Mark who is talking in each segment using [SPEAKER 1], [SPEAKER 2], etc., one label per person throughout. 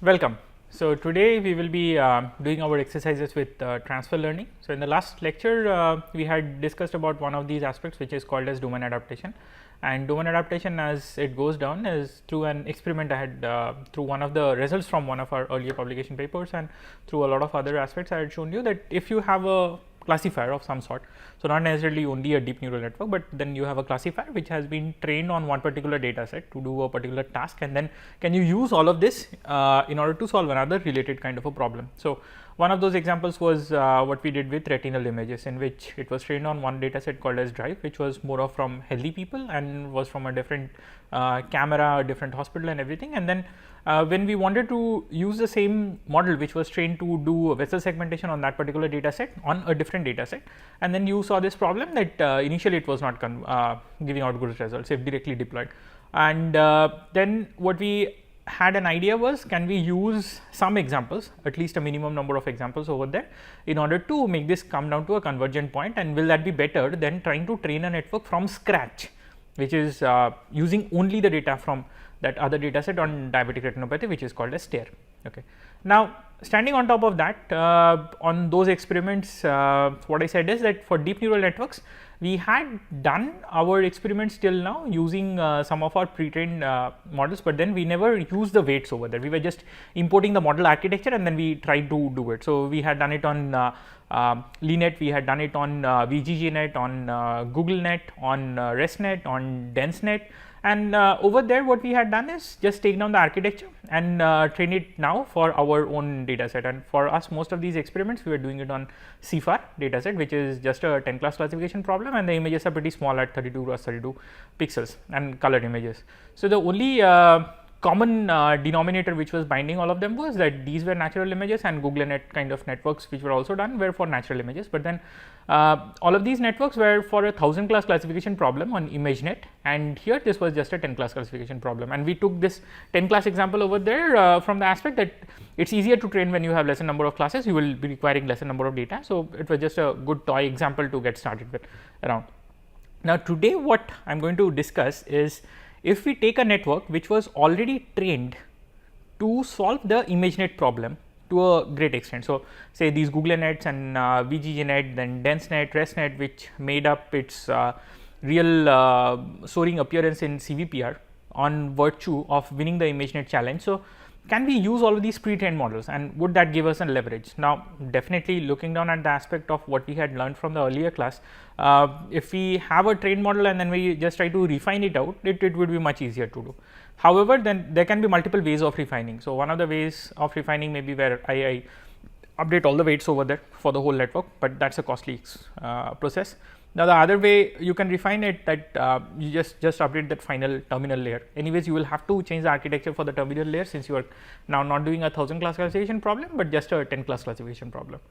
[SPEAKER 1] Welcome. So, today we will be doing our exercises with transfer learning. So, in the last lecture we had discussed about one of these aspects, which is called as domain adaptation, and domain adaptation as it goes down is through an experiment I had through one of the results from one of our earlier publication papers, and through a lot of other aspects I had shown you that if you have a classifier of some sort. So, not necessarily only a deep neural network, but then you have a classifier which has been trained on one particular data set to do a particular task, and then can you use all of this in order to solve another related kind of a problem. So, one of those examples was what we did with retinal images, in which it was trained on one data set called as drive, which was more of from healthy people and was from a different camera, different hospital and everything. And then when we wanted to use the same model which was trained to do vessel segmentation on that particular data set on a different data set, and then you saw this problem that initially it was not giving out good results if directly deployed. And then what we had an idea was, can we use some examples, at least a minimum number of examples over there, in order to make this come down to a convergent point, and will that be better than trying to train a network from scratch, which is using only the data from that other data set on diabetic retinopathy, which is called as STARE. Okay. Now, standing on top of that, on those experiments, what I said is that for deep neural networks, we had done our experiments till now using some of our pre-trained models, but then we never used the weights over there. We were just importing the model architecture and then we tried to do it. So, we had done it on GoogLeNet, we had done it on VGGNet, on GoogLeNet, on ResNet, on DenseNet. And over there what we had done is just take down the architecture and train it now for our own data set. And for us, most of these experiments we were doing it on CFAR data set, which is just a 10 class classification problem, and the images are pretty small at 32 cross 32 pixels and colored images. So, the only common denominator which was binding all of them was that these were natural images, and GoogLeNet kind of networks which were also done were for natural images. But then all of these networks were for a 1000 class classification problem on ImageNet, and here this was just a 10 class classification problem. And we took this 10 class example over there from the aspect that it is easier to train when you have lesser number of classes, you will be requiring lesser number of data. So, it was just a good toy example to get started with around. Now, today what I am going to discuss is, if we take a network which was already trained to solve the ImageNet problem to a great extent. So, say these GoogLeNets and VGGNet, then DenseNet, ResNet, which made up its real soaring appearance in CVPR on virtue of winning the ImageNet challenge. So, can we use all of these pre-trained models, and would that give us a leverage? Now, definitely looking down at the aspect of what we had learned from the earlier class, if we have a trained model and then we just try to refine it out, it would be much easier to do. However, then there can be multiple ways of refining. So, one of the ways of refining may be where I update all the weights over there for the whole network, but that is a costly process. Now, the other way you can refine it, that you just update that final terminal layer. Anyways, you will have to change the architecture for the terminal layer, since you are now not doing a 1000 class classification problem, but just a 10 class classification problem.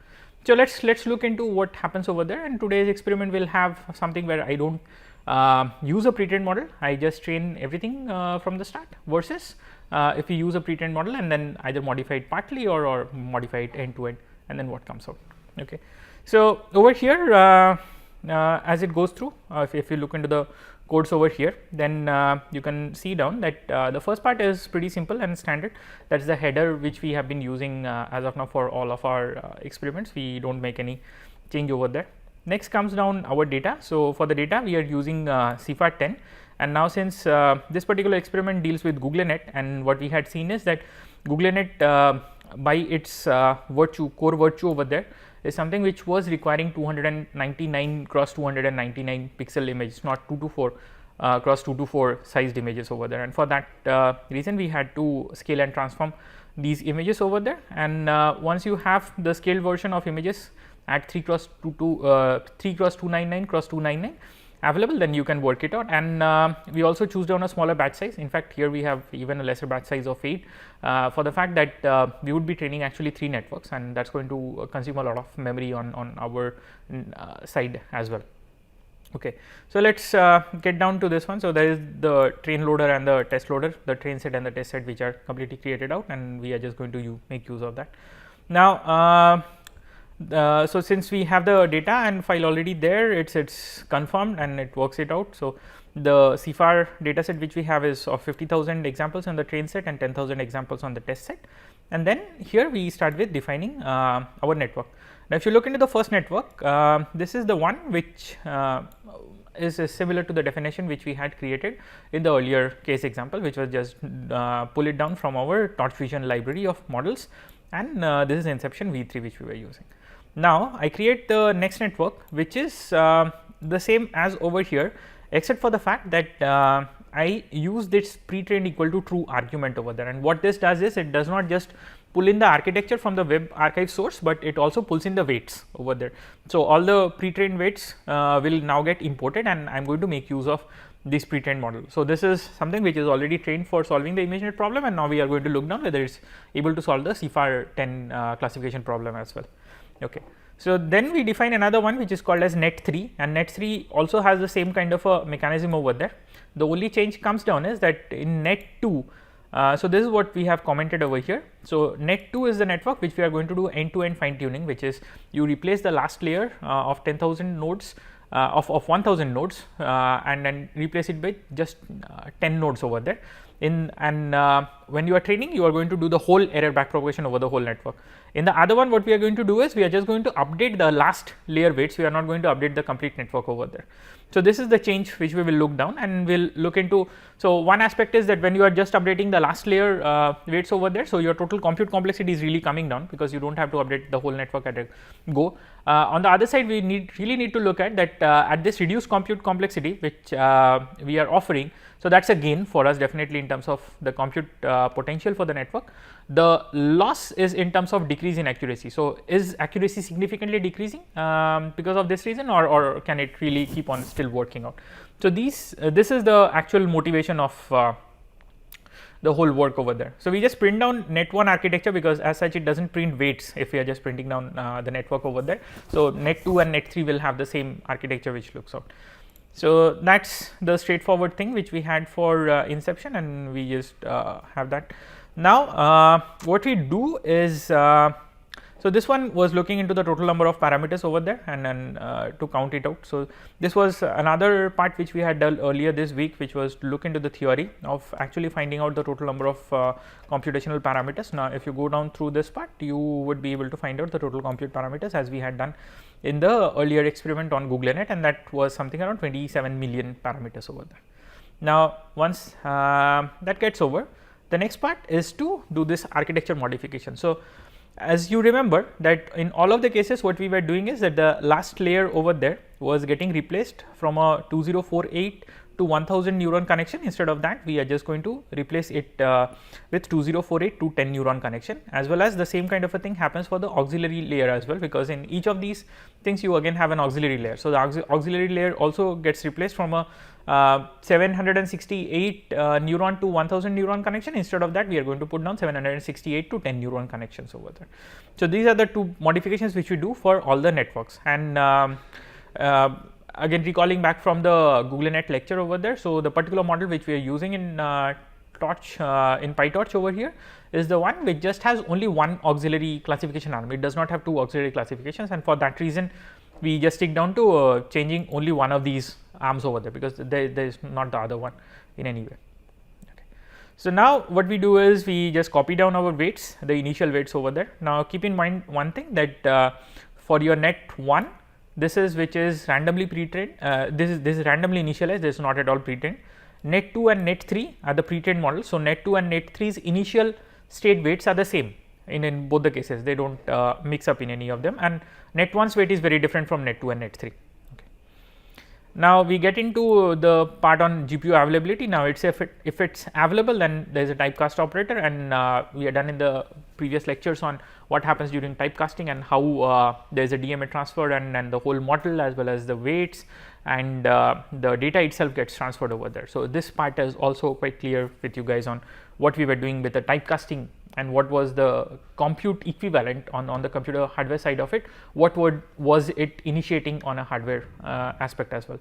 [SPEAKER 1] So, let's look into what happens over there, and today's experiment will have something where I do not use a pre-trained model, I just train everything from the start, versus if we use a pre-trained model and then either modify it partly or modify it end to end, and then what comes out. Okay. So, over here as it goes through, if you look into the codes over here, then you can see down that the first part is pretty simple and standard. That is the header which we have been using as of now for all of our experiments. We do not make any change over there. Next comes down our data. So, for the data we are using CFAR 10, and now since this particular experiment deals with GoogLeNet, and what we had seen is that GoogLeNet by its core virtue over there is something which was requiring 299 cross 299 pixel image, not 224 cross 224 sized images over there. And for that reason, we had to scale and transform these images over there. And once you have the scaled version of images at 3 cross 299 cross 299 available, then you can work it out. And we also choose down a smaller batch size. In fact, here we have even a lesser batch size of 8 for the fact that we would be training actually 3 networks, and that is going to consume a lot of memory on our side as well. Okay. So, let us get down to this one. So, there is the train loader and the test loader, the train set and the test set, which are completely created out, and we are just going to make use of that. Now, so since we have the data and file already there, it's confirmed and it works it out. So, the CFAR data set which we have is of 50,000 examples on the train set and 10,000 examples on the test set, and then here we start with defining our network. Now, if you look into the first network, this is the one which is similar to the definition which we had created in the earlier case example, which was just pull it down from our Torch Fusion library of models, and this is Inception V3 which we were using. Now, I create the next network which is the same as over here, except for the fact that I use this pre-trained equal to true argument over there, and what this does is it does not just pull in the architecture from the web archive source, but it also pulls in the weights over there. So, all the pre-trained weights will now get imported, and I am going to make use of this pre-trained model. So, this is something which is already trained for solving the ImageNet problem, and now we are going to look down whether it is able to solve the CFAR 10 classification problem as well. Okay. So, then we define another one which is called as net 3, and net 3 also has the same kind of a mechanism over there. The only change comes down is that in net 2, so this is what we have commented over here. So, net 2 is the network which we are going to do end to end fine tuning, which is you replace the last layer of 10,000 nodes of 1000 nodes and then replace it with just 10 nodes over there. When you are training, you are going to do the whole error backpropagation over the whole network. In the other one, what we are going to do is we are just going to update the last layer weights. We are not going to update the complete network over there. So, this is the change which we will look down, and we will look into. So, one aspect is that when you are just updating the last layer weights over there, so your total compute complexity is really coming down, because you do not have to update the whole network at a go. On the other side, we really need to look at that at this reduced compute complexity which we are offering. So, that is a gain for us definitely in terms of the compute potential for the network. The loss is in terms of decrease in accuracy. So, is accuracy significantly decreasing because of this reason, or can it really keep on still working out? So, this is the actual motivation of the whole work over there. So, we just print down net 1 architecture, because as such it does not print weights if we are just printing down the network over there. So, net 2 and net 3 will have the same architecture which looks out. So, that is the straightforward thing which we had for Inception, and we just have that. Now, what we do is, so this one was looking into the total number of parameters over there, and then to count it out. So, this was another part which we had done earlier this week, which was to look into the theory of actually finding out the total number of computational parameters. Now, if you go down through this part, you would be able to find out the total compute parameters as we had done in the earlier experiment on GoogLeNet, and that was something around 27 million parameters over there. Now, once that gets over, the next part is to do this architecture modification. So, as you remember that in all of the cases what we were doing is that the last layer over there was getting replaced from a 2048 to 1000 neuron connection. Instead of that, we are just going to replace it with 2048 to 10 neuron connection, as well as the same kind of a thing happens for the auxiliary layer as well, because in each of these things you again have an auxiliary layer. So, the auxiliary layer also gets replaced from a 768 neuron to 1000 neuron connection. Instead of that, we are going to put down 768 to 10 neuron connections over there. So, these are the two modifications which we do for all the networks, and again recalling back from the GoogLeNet lecture over there. So, the particular model which we are using in Torch in PyTorch over here is the one which just has only one auxiliary classification arm. It does not have two auxiliary classifications, and for that reason we just stick down to changing only one of these arms over there, because there is not the other one in any way. Okay. So, now what we do is we just copy down our weights, the initial weights over there. Now, keep in mind one thing, that for your net 1, this is which is randomly pre-trained, this is randomly initialized, this is not at all pre-trained. Net 2 and net 3 are the pre-trained models. So, net 2 and net 3's initial state weights are the same in both the cases, they do not mix up in any of them, and net 1's weight is very different from net 2 and net 3. Okay. Now, we get into the part on GPU availability. Now, it is if it is available, then there is a typecast operator, and we are done in the previous lectures on what happens during typecasting and how there is a DMA transfer, and the whole model as well as the weights, and the data itself gets transferred over there. So, this part is also quite clear with you guys on what we were doing with the typecasting and what was the compute equivalent on the computer hardware side of it, what was it initiating on a hardware aspect as well.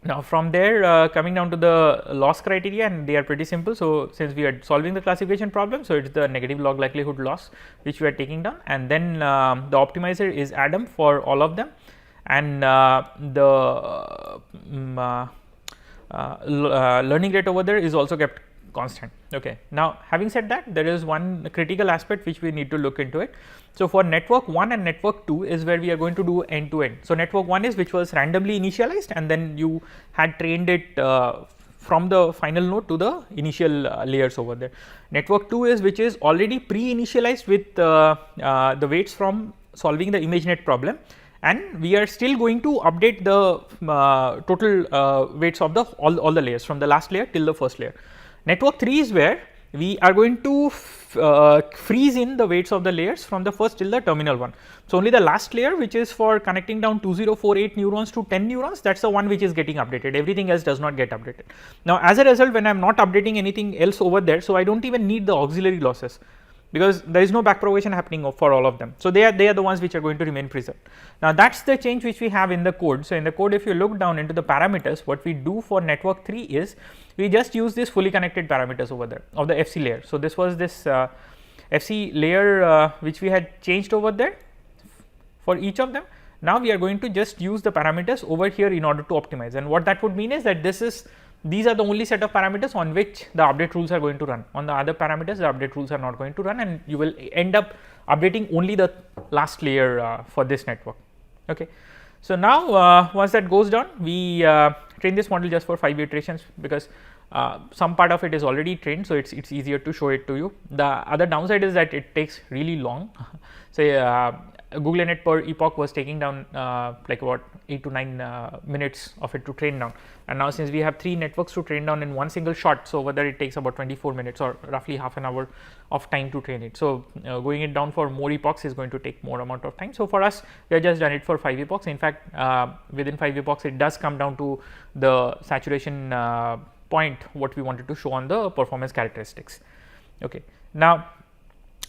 [SPEAKER 1] Now, from there coming down to the loss criteria, and they are pretty simple. So, since we are solving the classification problem, so it is the negative log likelihood loss which we are taking down, and then the optimizer is Adam for all of them, and the learning rate over there is also kept constant. Okay. Now, having said that, there is one critical aspect which we need to look into it. So, for network 1 and network 2 is where we are going to do end to end. So, network 1 is which was randomly initialized, and then you had trained it from the final node to the initial layers over there. Network 2 is which is already pre-initialized with the weights from solving the ImageNet problem, and we are still going to update the total weights of the all the layers from the last layer till the first layer. Network 3 is where we are going to freeze in the weights of the layers from the first till the terminal one. So, only the last layer, which is for connecting down 2048 neurons to 10 neurons, that is the one which is getting updated, everything else does not get updated. Now, as a result, when I am not updating anything else over there, so I do not even need the auxiliary losses, because there is no backpropagation happening for all of them. So, they are the ones which are going to remain preserved. Now, that is the change which we have in the code. So, in the code, if you look down into the parameters, what we do for network 3 is we just use this fully connected parameters over there of the FC layer. So, this was this FC layer which we had changed over there for each of them. Now, we are going to just use the parameters over here in order to optimize, and what that would mean is that these are the only set of parameters on which the update rules are going to run. On the other parameters, the update rules are not going to run, and you will end up updating only the last layer for this network. Okay. So, now once that goes down, we train this model just for 5 iterations, because some part of it is already trained. So, it is easier to show it to you. The other downside is that it takes really long. Say GoogLeNet per epoch was taking down like about 8 to 9 minutes of it to train down, and now since we have 3 networks to train down in one single shot, so over there it takes about 24 minutes or roughly half an hour of time to train it. So, going it down for more epochs is going to take more amount of time. So, for us, we have just done it for 5 epochs. In fact, within 5 epochs it does come down to the saturation point what we wanted to show on the performance characteristics. Okay. Now,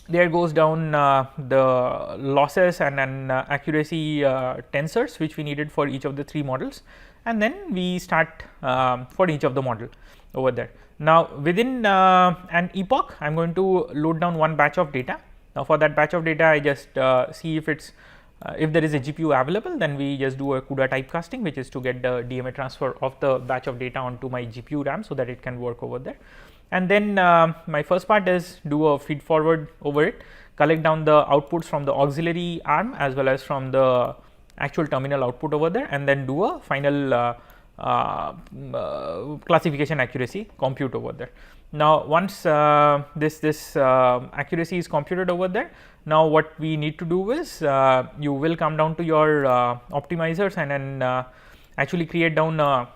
[SPEAKER 1] there goes down the losses and accuracy tensors which we needed for each of the 3 models, and then we start for each of the model over there. Now, within an epoch, I am going to load down one batch of data. Now, for that batch of data, I just see if it's if there is a GPU available, then we just do a CUDA typecasting, which is to get the DMA transfer of the batch of data onto my GPU RAM, so that it can work over there. And then my first part is do a feed forward over it, collect down the outputs from the auxiliary arm as well as from the actual terminal output over there, and then do a final classification accuracy compute over there. Now, once this accuracy is computed over there, now what we need to do is you will come down to your optimizers and then actually create down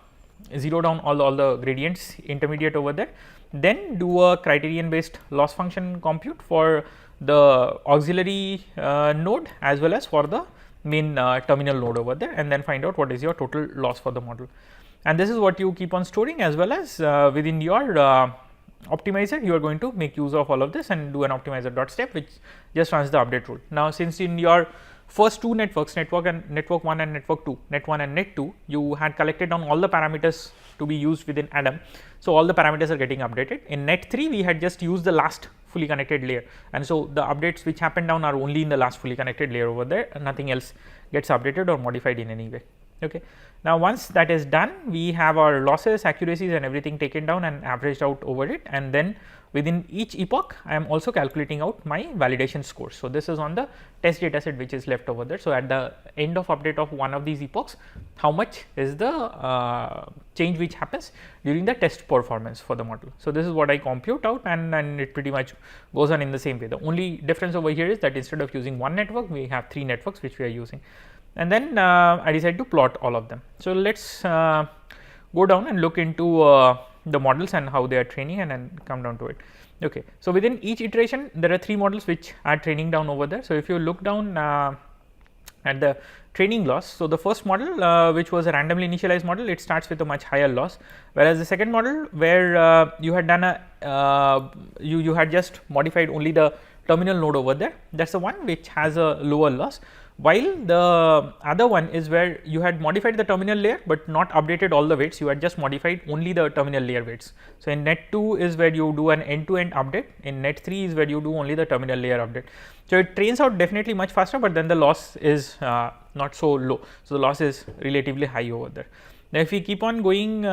[SPEAKER 1] zero down all the gradients intermediate over there, then do a criterion based loss function compute for the auxiliary node as well as for the main terminal node over there, and then find out what is your total loss for the model. And this is what you keep on storing, as well as within your optimizer you are going to make use of all of this and do an optimizer dot step which just runs the update rule. Now, since in your first 2 networks, network 1 and network 2, net 1 and net 2, you had collected down all the parameters to be used within Adam. So, all the parameters are getting updated. In net 3, we had just used the last fully connected layer, and so the updates which happen down are only in the last fully connected layer over there, and nothing else gets updated or modified in any way. Okay. Now, once that is done, we have our losses, accuracies and everything taken down and averaged out over it, and then within each epoch I am also calculating out my validation scores. So, this is on the test data set which is left over there. So, at the end of update of one of these epochs, how much is the change which happens during the test performance for the model. So, this is what I compute out, and it pretty much goes on in the same way. The only difference over here is that instead of using one network, we have 3 networks which we are using, and then I decide to plot all of them. So, let us go down and look into the models and how they are training, and then come down to it. Okay. So, within each iteration there are 3 models which are training down over there. So, if you look down at the training loss, so the first model which was a randomly initialized model, it starts with a much higher loss, whereas the second model where you had done a you had just modified only the terminal node over there, that is the one which has a lower loss, while the other one is where you had modified the terminal layer, but not updated all the weights, you had just modified only the terminal layer weights. So, in net 2 is where you do an end to end update, in net 3 is where you do only the terminal layer update. So, it trains out definitely much faster, but then the loss is not so low. So, the loss is relatively high over there. Now, if we keep on going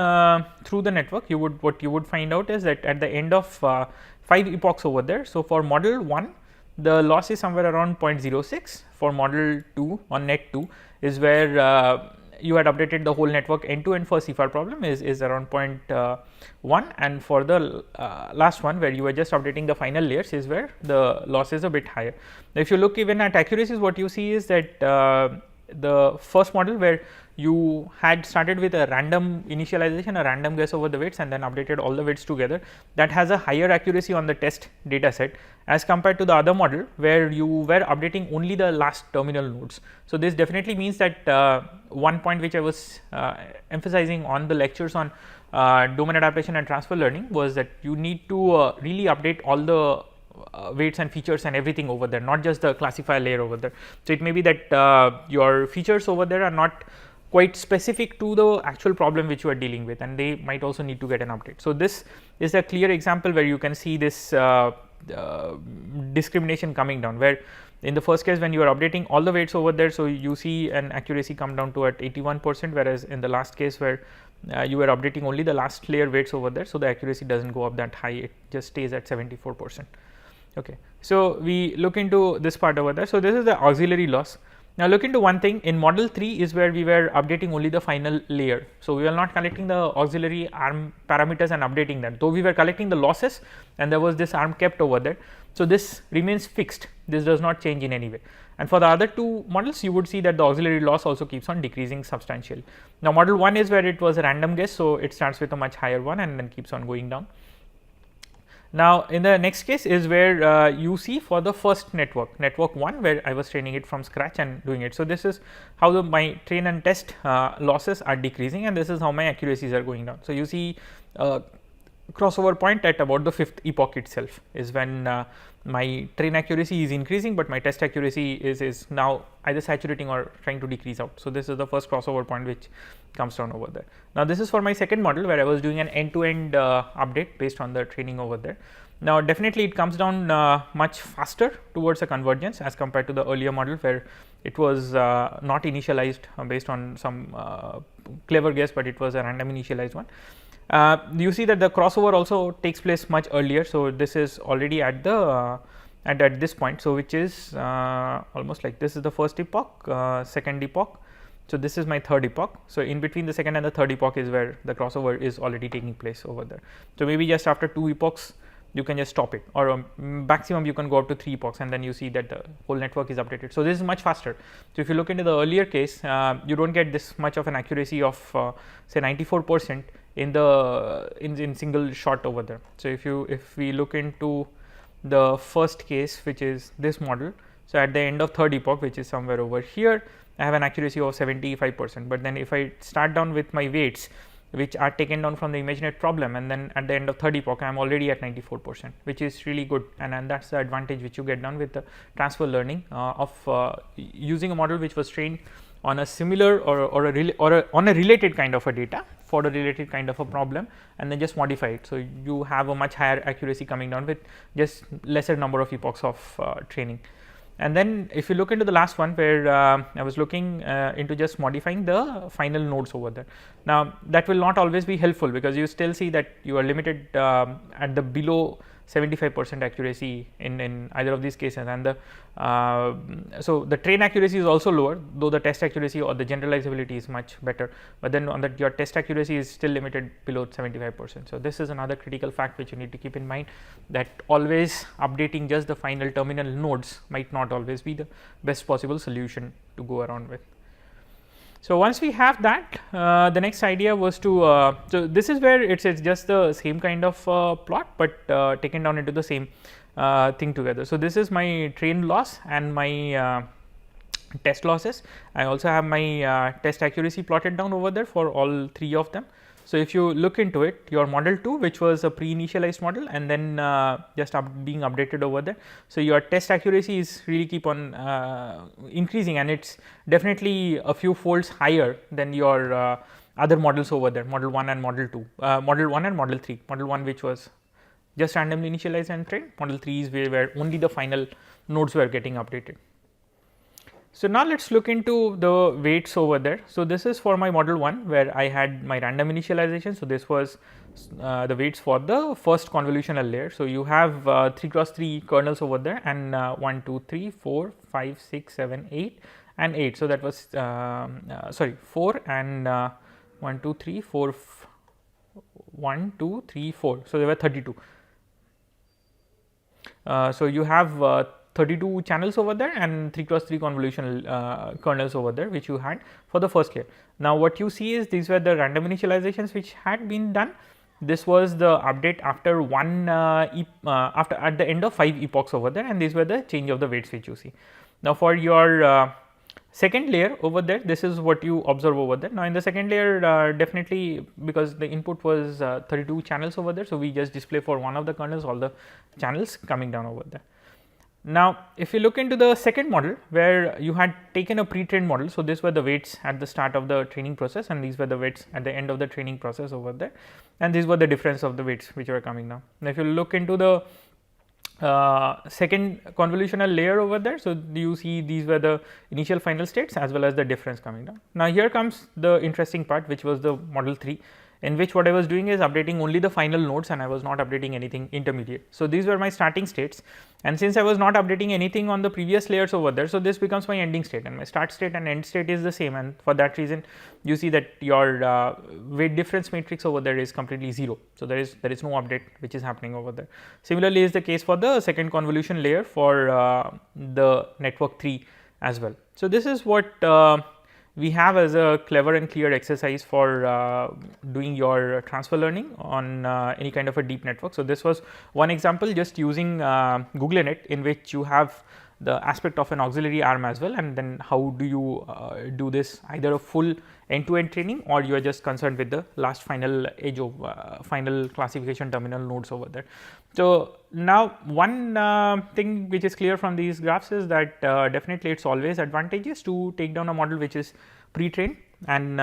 [SPEAKER 1] through the network, what you would find out is that at the end of 5 epochs over there. So, for model 1, the loss is somewhere around 0.06. For model 2 on net 2 is where you had updated the whole network end to end for CFAR problem is around 0.1, and for the last one where you were just updating the final layers is where the loss is a bit higher. Now, if you look even at accuracies, what you see is that the first model where you had started with a random initialization, a random guess over the weights, and then updated all the weights together, that has a higher accuracy on the test data set as compared to the other model where you were updating only the last terminal nodes. So, this definitely means that one point which I was emphasizing on the lectures on domain adaptation and transfer learning was that you need to really update all the weights and features and everything over there, not just the classifier layer over there. So, it may be that your features over there are not quite specific to the actual problem which you are dealing with, and they might also need to get an update. So, this is a clear example where you can see this discrimination coming down, where in the first case when you are updating all the weights over there, so you see an accuracy come down to at 81%, whereas in the last case where you were updating only the last layer weights over there, so the accuracy does not go up that high, it just stays at 74%. Okay. So, we look into this part over there. So, this is the auxiliary loss. Now, look into one thing, in model 3 is where we were updating only the final layer. So, we were not collecting the auxiliary arm parameters and updating that, though we were collecting the losses and there was this arm kept over there. So, this remains fixed, this does not change in any way. And for the other two models, you would see that the auxiliary loss also keeps on decreasing substantially. Now, model 1 is where it was a random guess, so it starts with a much higher one and then keeps on going down. Now, in the next case is where you see for the first network 1, where I was training it from scratch and doing it. So, this is how my train and test losses are decreasing, and this is how my accuracies are going down. So, you see crossover point at about the 5th epoch itself is when my train accuracy is increasing, but my test accuracy is now either saturating or trying to decrease out. So, this is the first crossover point which comes down over there. Now, this is for my second model where I was doing an end to end update based on the training over there. Now, definitely it comes down much faster towards a convergence as compared to the earlier model where it was not initialized based on some clever guess, but it was a random initialized one. You see that the crossover also takes place much earlier. So, this is already at the at this point. So, which is almost like this is the first epoch, second epoch. So, this is my third epoch. So, in between the second and the third epoch is where the crossover is already taking place over there. So, maybe just after 2 epochs you can just stop it, or maximum you can go up to 3 epochs, and then you see that the whole network is updated. So, this is much faster. So, if you look into the earlier case, you do not get this much of an accuracy of say 94% in the in single shot over there. So, if we look into the first case, which is this model, so at the end of third epoch, which is somewhere over here, I have an accuracy of 75%, but then if I start down with my weights which are taken down from the ImageNet problem, and then at the end of third epoch I am already at 94%, which is really good, and that is the advantage which you get done with the transfer learning of using a model which was trained on a similar or on a related kind of a data for a related kind of a problem, and then just modify it. So, you have a much higher accuracy coming down with just lesser number of epochs of training. And then if you look into the last one where I was looking into just modifying the final nodes over there. Now, that will not always be helpful because you still see that you are limited at the below 75% accuracy in either of these cases, and the so the train accuracy is also lower, though the test accuracy or the generalizability is much better, but then on that your test accuracy is still limited below 75%. So, this is another critical fact which you need to keep in mind, that always updating just the final terminal nodes might not always be the best possible solution to go around with. So, once we have that, the next idea was to so this is where it's just the same kind of plot, but taken down into the same thing together. So, this is my train loss and my test losses. I also have my test accuracy plotted down over there for all 3 of them. So, if you look into it, your model 2, which was a pre-initialized model, and then just being updated over there. So, your test accuracy is really keep on increasing, and it's definitely a few folds higher than your other models over there, model 1 and model 2, model 1 and model 3. Model 1 which was just randomly initialized and trained, model 3 is where only the final nodes were getting updated. So, now let us look into the weights over there. So, this is for my model 1 where I had my random initialization. So, this was the weights for the first convolutional layer. So, you have 3 cross 3 kernels over there and 1, 2, 3, 4, 5, 6, 7, 8 and 8. So, that was sorry 4 and 1, 2, 3, 4, 1, 2, 3, 4. So, there were 32. So, you have 32 channels over there and 3 cross 3 convolutional kernels over there which you had for the first layer. Now, what you see is these were the random initializations which had been done. This was the update after after at the end of 5 epochs over there, and these were the change of the weights which you see. Now, for your second layer over there, this is what you observe over there. Now, in the second layer definitely because the input was 32 channels over there. So, we just display for one of the kernels all the channels coming down over there. Now, if you look into the second model where you had taken a pre-trained model. So, these were the weights at the start of the training process and these were the weights at the end of the training process over there, and these were the difference of the weights which were coming down. Now, if you look into the second convolutional layer over there. So, you see these were the initial final states as well as the difference coming down. Now, here comes the interesting part which was the model 3, in which what I was doing is updating only the final nodes and I was not updating anything intermediate. So, these were my starting states, and since I was not updating anything on the previous layers over there. So, this becomes my ending state and my start state and end state is the same, and for that reason you see that your weight difference matrix over there is completely 0. So, there is no update which is happening over there. Similarly, is the case for the second convolution layer for the network 3 as well. So, this is what we have as a clever and clear exercise for doing your transfer learning on any kind of a deep network. So, this was one example just using GoogLeNet, in which you have the aspect of an auxiliary arm as well, and then how do you do this, either a full end-to-end training or you are just concerned with the last final edge of final classification terminal nodes over there. So, now one thing which is clear from these graphs is that definitely it is always advantageous to take down a model which is pre-trained, and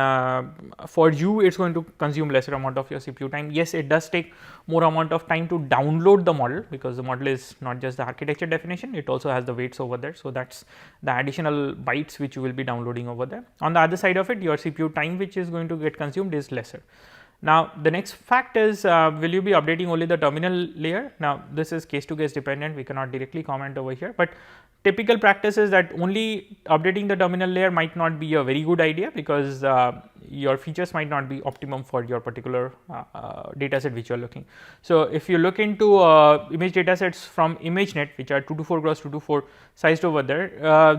[SPEAKER 1] for you it is going to consume lesser amount of your CPU time. Yes, it does take more amount of time to download the model, because the model is not just the architecture definition, it also has the weights over there. So, that is the additional bytes which you will be downloading over there. On the other side of it, your CPU time which is going to get consumed is lesser. Now, the next fact is will you be updating only the terminal layer? Now, this is case to case dependent, we cannot directly comment over here, but typical practice is that only updating the terminal layer might not be a very good idea, because your features might not be optimum for your particular data set which you are looking. So, if you look into image data sets from ImageNet which are 224 cross 224 sized over there,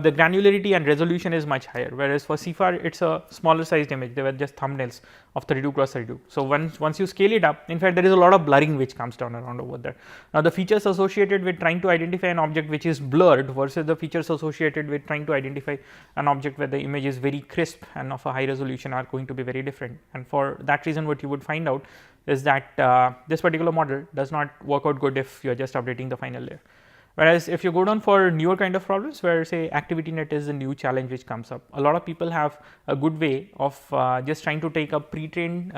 [SPEAKER 1] the granularity and resolution is much higher, whereas for CFAR it is a smaller sized image, they were just thumbnails of 32 cross 32. So, once you scale it up, in fact there is a lot of blurring which comes down around over there. Now, the features associated with trying to identify an object which is blurred versus the features associated with trying to identify an object where the image is very crisp and of a high resolution are going to be very different, and for that reason what you would find out is that this particular model does not work out good if you are just updating the final layer. Whereas, if you go down for newer kind of problems where say ActivityNet is a new challenge which comes up, a lot of people have a good way of just trying to take a pre-trained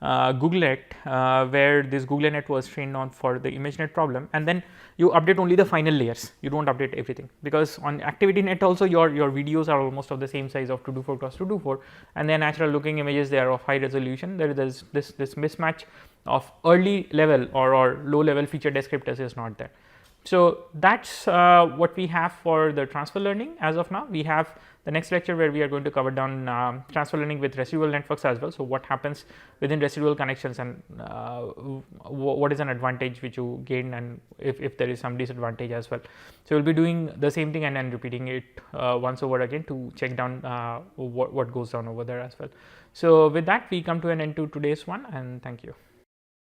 [SPEAKER 1] GoogLeNet where this GoogLeNet was trained on for the ImageNet problem, and then you update only the final layers, you do not update everything, because on ActivityNet also your videos are almost of the same size of 224 cross 224, and they are natural looking images, they are of high resolution, there is this mismatch of early level or low level feature descriptors is not there. So, that is what we have for the transfer learning as of now. We have the next lecture where we are going to cover down transfer learning with residual networks as well. So, what happens within residual connections, and what is an advantage which you gain, and if there is some disadvantage as well. So, we will be doing the same thing and then repeating it once over again to check down what goes down over there as well. So, with that we come to an end to today's one, and thank you.